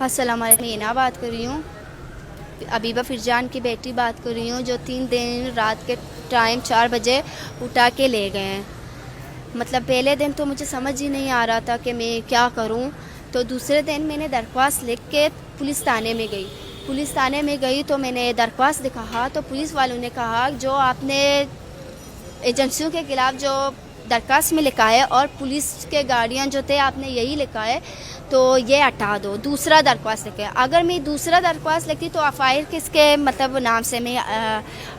अस्सलाम वालेकुम। मीना बात कर रही हूँ, अबीबा फिरजान की बेटी बात कर रही हूँ, जो 3 दिन रात के टाइम 4 बजे उठा के ले गए हैं। मतलब पहले दिन तो मुझे समझ ही नहीं आ रहा था कि मैं क्या करूँ। तो दूसरे दिन मैंने दरख्वास्त लिख के पुलिस थाने में गई। पुलिस थाने में गई तो मैंने दरख्वास्त दिखा, तो पुलिस वालों ने कहा जो आपने एजेंसियों के खिलाफ जो दरख्वास्त में लिखा है और पुलिस के गार्डियन जो थे आपने यही लिखा है, तो ये हटा दो, दूसरा दरख्वास्त लिखे। अगर मैं दूसरा दरख्वास्त लिखती तो एफआईआर किसके मतलब नाम से मैं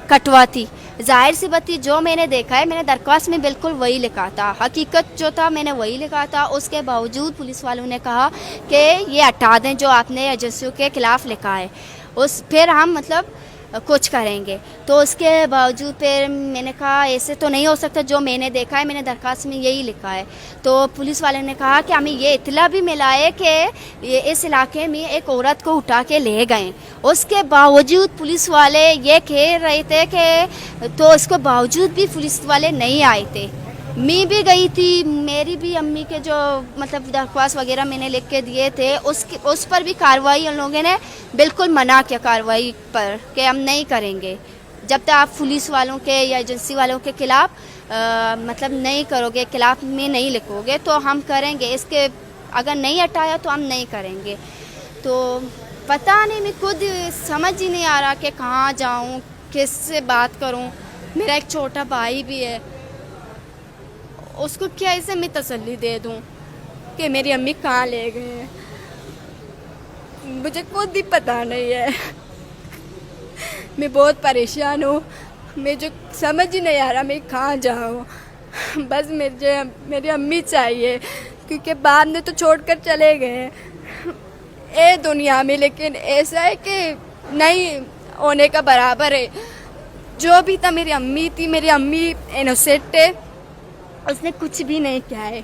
कटवाती। जाहिर सी बात थी, जो मैंने देखा है मैंने दरख्वास्त में बिल्कुल वही लिखा था, हकीकत जो था मैंने वही लिखा था। उसके बावजूद पुलिस वालों ने कहा कि ये हटा दें जो आपने एजेंसियों के खिलाफ लिखा है, उस फिर हम मतलब कुछ करेंगे। तो उसके बावजूद फिर मैंने कहा ऐसे तो नहीं हो सकता, जो मैंने देखा है मैंने दरख्वास्त में यही लिखा है। तो पुलिस वाले ने कहा कि हमें ये इतला भी मिला है कि ये इस इलाके में एक औरत को उठा के ले गए। उसके बावजूद पुलिस वाले ये कह रहे थे कि, तो इसके बावजूद भी पुलिस वाले नहीं आए थे। मैं भी गई थी, मेरी भी अम्मी के जो मतलब दरख्वास्त वगैरह मैंने लिख के दिए थे, उस पर भी कार्रवाई उन लोगों ने बिल्कुल मना किया कार्रवाई पर, कि हम नहीं करेंगे जब तक आप पुलिस वालों के या एजेंसी वालों के खिलाफ मतलब नहीं करोगे, खिलाफ में नहीं लिखोगे तो हम करेंगे। इसके अगर नहीं हटाया तो हम नहीं करेंगे। तो पता नहीं, मैं खुद समझ ही नहीं आ रहा कि कहाँ जाऊँ, किससे बात करूँ। मेरा एक छोटा भाई भी है, उसको क्या ऐसे मैं तसल्ली दे दूं कि मेरी अम्मी कहाँ ले गए हैं, मुझे खुद ही पता नहीं है। मैं बहुत परेशान हूँ, मुझे समझ ही नहीं आ रहा मैं कहाँ जाऊँ। बस मुझे मेरी अम्मी चाहिए, क्योंकि बाद में तो छोड़कर चले गए ए दुनिया में। लेकिन ऐसा है कि नहीं होने का बराबर है। जो भी था मेरी अम्मी थी, मेरी अम्मी इनोसेंट है, उसने कुछ भी नहीं किया है,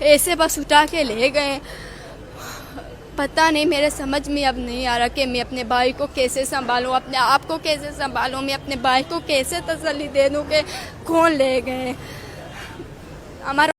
ऐसे बस उठा के ले गए। पता नहीं, मेरे समझ में अब नहीं आ रहा कि मैं अपने भाई को कैसे संभालूं, अपने आप को कैसे संभालूं, मैं अपने भाई को कैसे तसल्ली दे दूं कि कौन ले गए। हमारा